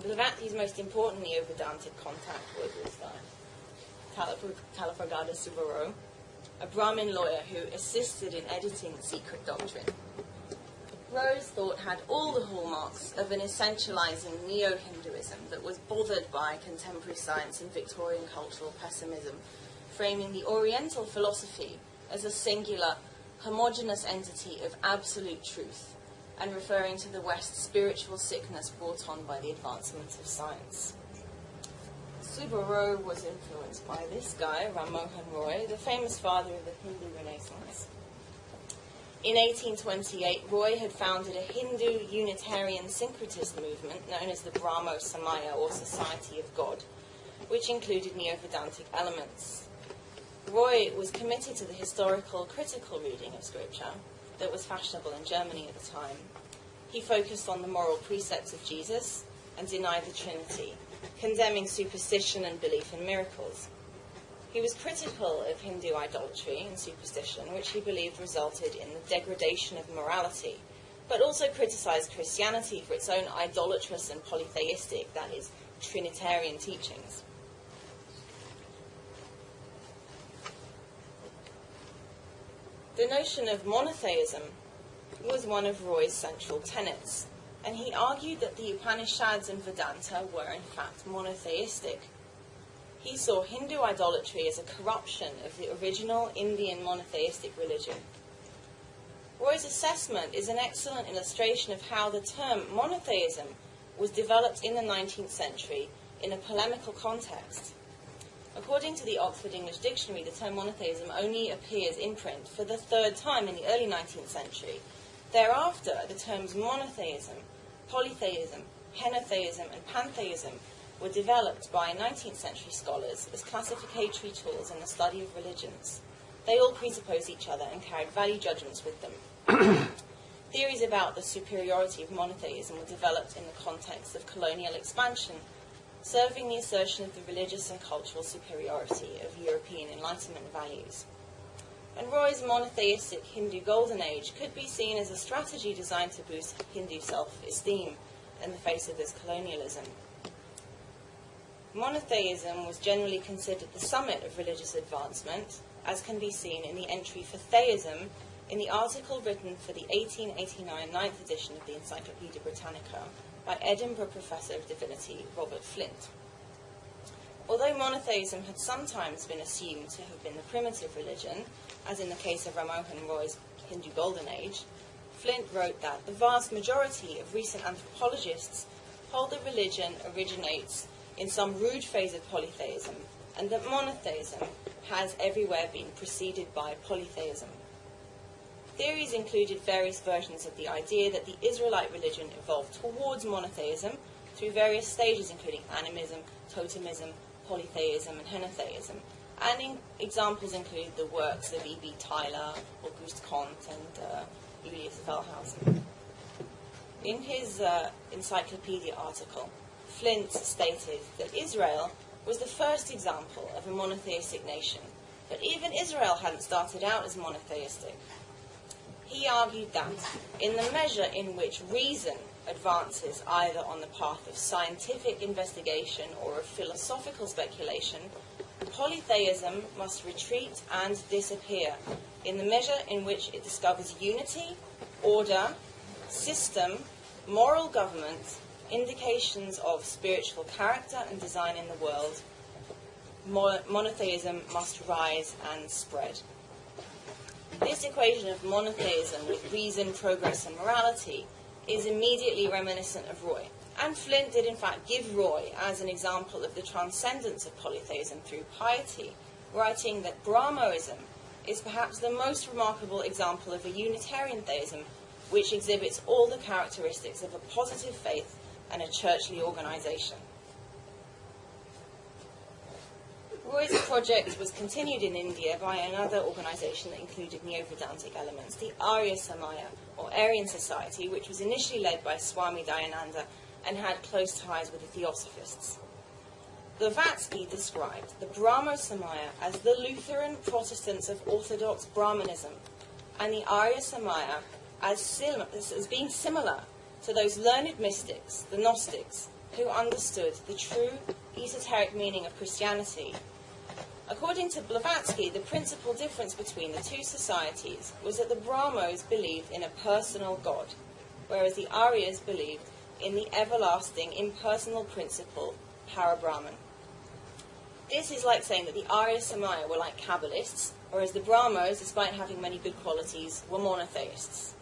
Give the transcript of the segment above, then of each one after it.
Blavatsky's most important Neo-Vedantic contact was with Kalafagada Subarao, a Brahmin lawyer who assisted in editing Secret Doctrine. Rowe's thought had all the hallmarks of an essentializing neo-Hinduism that was bothered by contemporary science and Victorian cultural pessimism, framing the Oriental philosophy as a singular, homogeneous entity of absolute truth, and referring to the West's spiritual sickness brought on by the advancement of science. Subarao was influenced by this guy, Ram Mohan Roy, the famous father of the Hindu Renaissance. In 1828, Roy had founded a Hindu Unitarian syncretist movement known as the Brahmo Samaya, or Society of God, which included Neo-Vedantic elements. Roy was committed to the historical, critical reading of scripture that was fashionable in Germany at the time. He focused on the moral precepts of Jesus and denied the Trinity, condemning superstition and belief in miracles. He was critical of Hindu idolatry and superstition, which he believed resulted in the degradation of morality, but also criticized Christianity for its own idolatrous and polytheistic, that is, Trinitarian teachings. The notion of monotheism was one of Roy's central tenets, and he argued that the Upanishads and Vedanta were in fact monotheistic. He saw Hindu idolatry as a corruption of the original Indian monotheistic religion. Roy's assessment is an excellent illustration of how the term monotheism was developed in the 19th century in a polemical context. According to the Oxford English Dictionary, the term monotheism only appears in print for the third time in the early 19th century. Thereafter, the terms monotheism, polytheism, henotheism, and pantheism were developed by 19th century scholars as classificatory tools in the study of religions. They all presuppose each other and carried value judgments with them. Theories about the superiority of monotheism were developed in the context of colonial expansion, serving the assertion of the religious and cultural superiority of European Enlightenment values. And Roy's monotheistic Hindu Golden Age could be seen as a strategy designed to boost Hindu self-esteem in the face of this colonialism. Monotheism was generally considered the summit of religious advancement, as can be seen in the entry for theism in the article written for the 1889 9th edition of the Encyclopaedia Britannica by Edinburgh Professor of Divinity Robert Flint. Although monotheism had sometimes been assumed to have been the primitive religion, as in the case of Ram Mohan Roy's Hindu Golden Age, Flint wrote that the vast majority of recent anthropologists hold that religion originates in some rude phase of polytheism, and that monotheism has everywhere been preceded by polytheism. Theories included various versions of the idea that the Israelite religion evolved towards monotheism through various stages, including animism, totemism, polytheism, and henotheism. And examples include the works of E.B. Tyler, Auguste Comte, and Julius Wellhausen. In his encyclopedia article, Flint stated that Israel was the first example of a monotheistic nation, but even Israel hadn't started out as monotheistic. He argued that, in the measure in which reason advances either on the path of scientific investigation or of philosophical speculation, polytheism must retreat and disappear in the measure in which it discovers unity, order, system, moral government, indications of spiritual character and design in the world. Monotheism must rise and spread. This equation of monotheism with reason, progress, and morality is immediately reminiscent of Roy. And Flint did in fact give Roy as an example of the transcendence of polytheism through piety, writing that Brahmoism is perhaps the most remarkable example of a Unitarian theism which exhibits all the characteristics of a positive faith and a churchly organization. Roy's project was continued in India by another organization that included Neo-Vedantic elements, the Arya Samaya, or Aryan Society, which was initially led by Swami Dayananda and had close ties with the Theosophists. Blavatsky described the Brahmo Samaya as the Lutheran Protestants of Orthodox Brahmanism, and the Arya Samaya as being similar to those learned mystics, the Gnostics, who understood the true esoteric meaning of Christianity. According to Blavatsky, the principal difference between the two societies was that the Brahmos believed in a personal God, whereas the Aryas believed in the everlasting, impersonal principle, Parabrahman. This is like saying that the Arya Samaya were like Kabbalists, whereas the Brahmos, despite having many good qualities, were monotheists.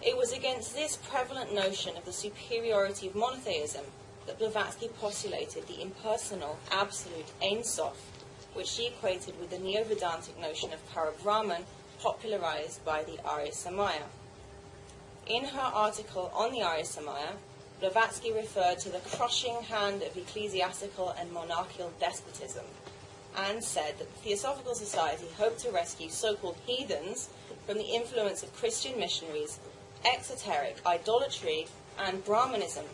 It was against this prevalent notion of the superiority of monotheism that Blavatsky postulated the impersonal, absolute Ein Sof, which she equated with the Neo-Vedantic notion of Parabrahman popularized by the Arya Samaya. In her article on the Arya Samaya, Blavatsky referred to the crushing hand of ecclesiastical and monarchical despotism and said that the Theosophical Society hoped to rescue so-called heathens from the influence of Christian missionaries, exoteric idolatry, and Brahmanism.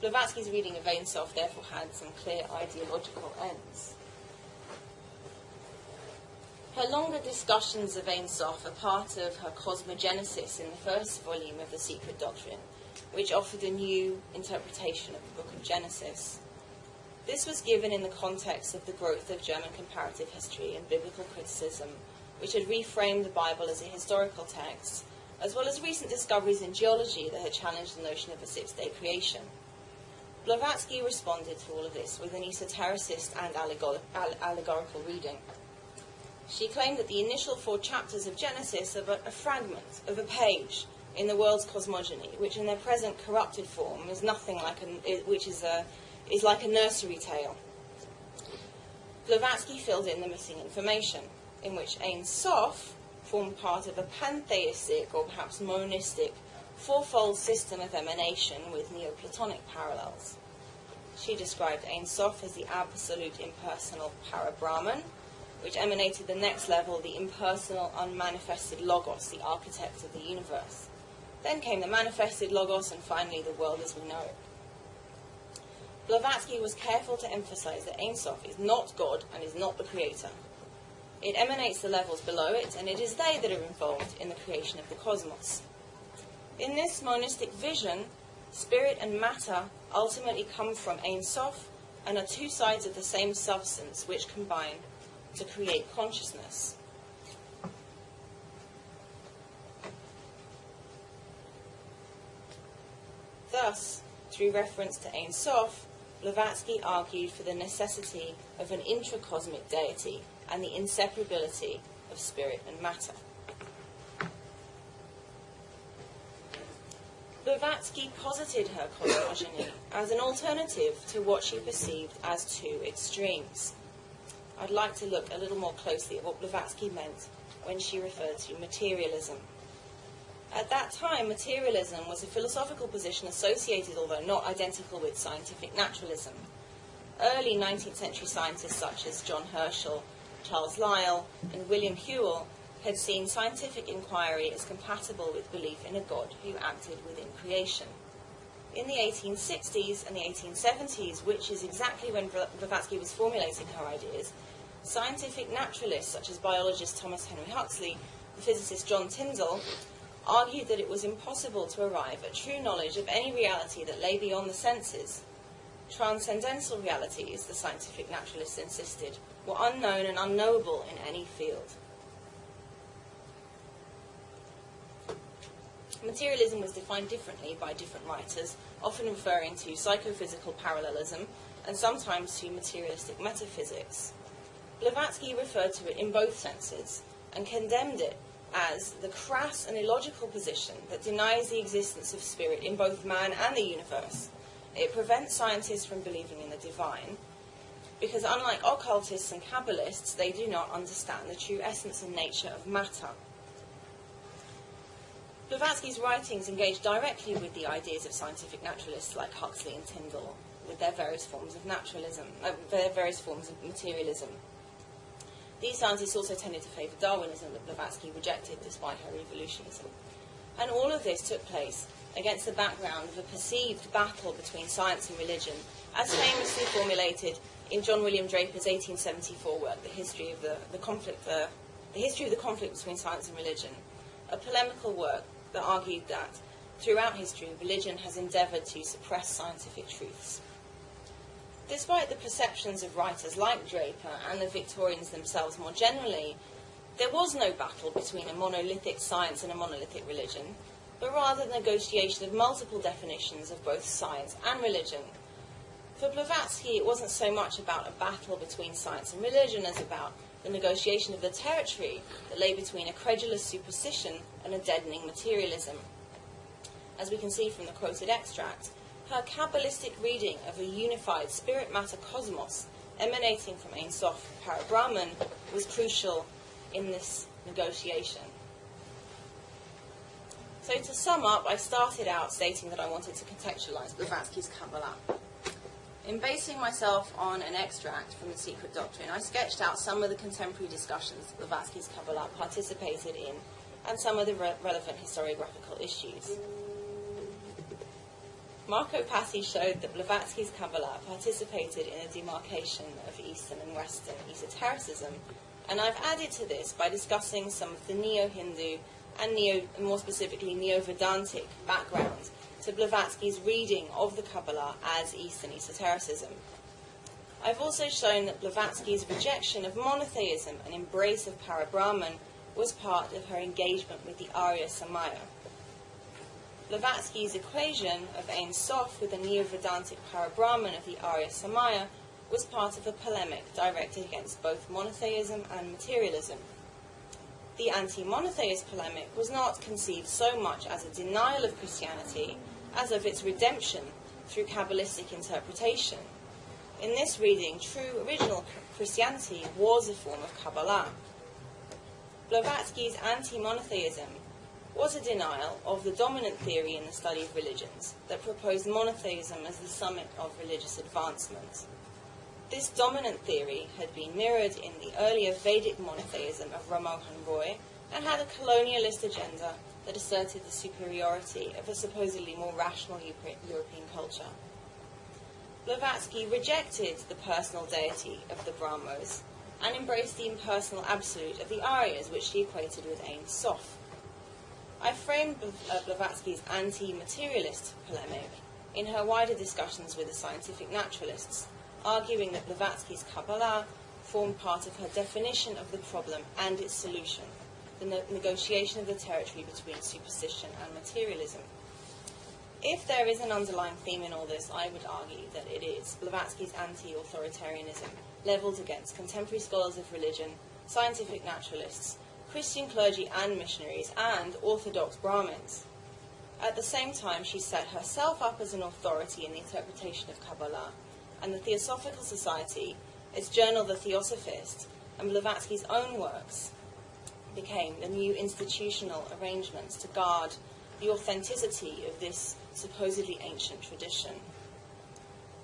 Blavatsky's reading of Ein Sof therefore had some clear ideological ends. Her longer discussions of Ein Sof are part of her cosmogenesis in the first volume of The Secret Doctrine, which offered a new interpretation of the Book of Genesis. This was given in the context of the growth of German comparative history and biblical criticism, which had reframed the Bible as a historical text, as well as recent discoveries in geology that had challenged the notion of a six-day creation. Blavatsky responded to all of this with an esotericist and allegorical reading. She claimed that the initial 4 chapters of Genesis are but a fragment of a page in the world's cosmogony, which in their present corrupted form is nothing like is like a nursery tale. Blavatsky filled in the missing information, in which Ein Sof formed part of a pantheistic or perhaps monistic fourfold system of emanation with Neoplatonic parallels. She described Ein Sof as the absolute impersonal Parabrahman, which emanated the next level, the impersonal unmanifested Logos, the architect of the universe. Then came the manifested Logos, and finally the world as we know it. Blavatsky was careful to emphasize that Ein Sof is not God and is not the creator. It emanates the levels below it, and it is they that are involved in the creation of the cosmos. In this monistic vision, spirit and matter ultimately come from Ein Sof and are two sides of the same substance which combine to create consciousness. Thus, through reference to Ein Sof, Blavatsky argued for the necessity of an intracosmic deity and the inseparability of spirit and matter. Blavatsky posited her cosmogony as an alternative to what she perceived as two extremes. I'd like to look a little more closely at what Blavatsky meant when she referred to materialism. At that time, materialism was a philosophical position associated, although not identical, with scientific naturalism. Early 19th century scientists such as John Herschel, Charles Lyell, and William Whewell had seen scientific inquiry as compatible with belief in a God who acted within creation. In the 1860s and the 1870s, which is exactly when Blavatsky was formulating her ideas, scientific naturalists such as biologist Thomas Henry Huxley, the physicist John Tyndall, argued that it was impossible to arrive at true knowledge of any reality that lay beyond the senses. Transcendental realities, the scientific naturalists insisted, were unknown and unknowable in any field. Materialism was defined differently by different writers, often referring to psychophysical parallelism and sometimes to materialistic metaphysics. Blavatsky referred to it in both senses and condemned it as the crass and illogical position that denies the existence of spirit in both man and the universe. It prevents scientists from believing in the divine, because unlike occultists and Kabbalists, they do not understand the true essence and nature of matter. Blavatsky's writings engage directly with the ideas of scientific naturalists like Huxley and Tyndall, with their various forms of naturalism, their various forms of materialism. These scientists also tended to favour Darwinism that Blavatsky rejected despite her evolutionism. And all of this took place against the background of a perceived battle between science and religion, as famously formulated in John William Draper's 1874 work, The History of the Conflict Between Science and Religion, a polemical work that argued that throughout history, religion has endeavoured to suppress scientific truths. Despite the perceptions of writers like Draper and the Victorians themselves more generally, there was no battle between a monolithic science and a monolithic religion, but rather the negotiation of multiple definitions of both science and religion. For Blavatsky, it wasn't so much about a battle between science and religion as about the negotiation of the territory that lay between a credulous superstition and a deadening materialism. As we can see from the quoted extract, her Kabbalistic reading of a unified spirit-matter cosmos emanating from Ein Sof Parabrahman was crucial in this negotiation. So to sum up, I started out stating that I wanted to contextualize Blavatsky's Qabbalah. In basing myself on an extract from the Secret Doctrine, I sketched out some of the contemporary discussions that Blavatsky's Qabbalah participated in and some of the relevant historiographical issues. Marco Patti showed that Blavatsky's Qabbalah participated in a demarcation of Eastern and Western esotericism, and I've added to this by discussing some of the Neo-Hindu and more specifically Neo-Vedantic background to Blavatsky's reading of the Qabbalah as Eastern esotericism. I've also shown that Blavatsky's rejection of monotheism and embrace of Parabrahman was part of her engagement with the Arya Samaya. Blavatsky's equation of Ein Sof with the Neo-Vedantic Parabrahman of the Arya Samaya was part of a polemic directed against both monotheism and materialism. The anti-monotheist polemic was not conceived so much as a denial of Christianity as of its redemption through Kabbalistic interpretation. In this reading, true original Christianity was a form of Qabbalah. Blavatsky's anti-monotheism was a denial of the dominant theory in the study of religions that proposed monotheism as the summit of religious advancement. This dominant theory had been mirrored in the earlier Vedic monotheism of Ramohan Roy and had a colonialist agenda that asserted the superiority of a supposedly more rational European culture. Blavatsky rejected the personal deity of the Brahmos and embraced the impersonal absolute of the Aryas, which she equated with Ein Sof. I framed Blavatsky's anti-materialist polemic in her wider discussions with the scientific naturalists, arguing that Blavatsky's Qabbalah formed part of her definition of the problem and its solution, the negotiation of the territory between superstition and materialism. If there is an underlying theme in all this, I would argue that it is Blavatsky's anti-authoritarianism levelled against contemporary scholars of religion, scientific naturalists, Christian clergy and missionaries, and Orthodox Brahmins. At the same time, she set herself up as an authority in the interpretation of Qabbalah, and the Theosophical Society, its journal The Theosophist, and Blavatsky's own works became the new institutional arrangements to guard the authenticity of this supposedly ancient tradition.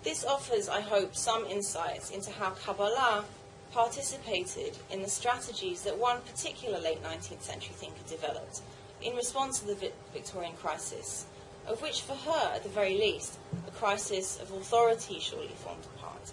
This offers, I hope, some insights into how Qabbalah participated in the strategies that one particular late 19th century thinker developed in response to the Victorian crisis, of which for her, at the very least, a crisis of authority surely formed a part.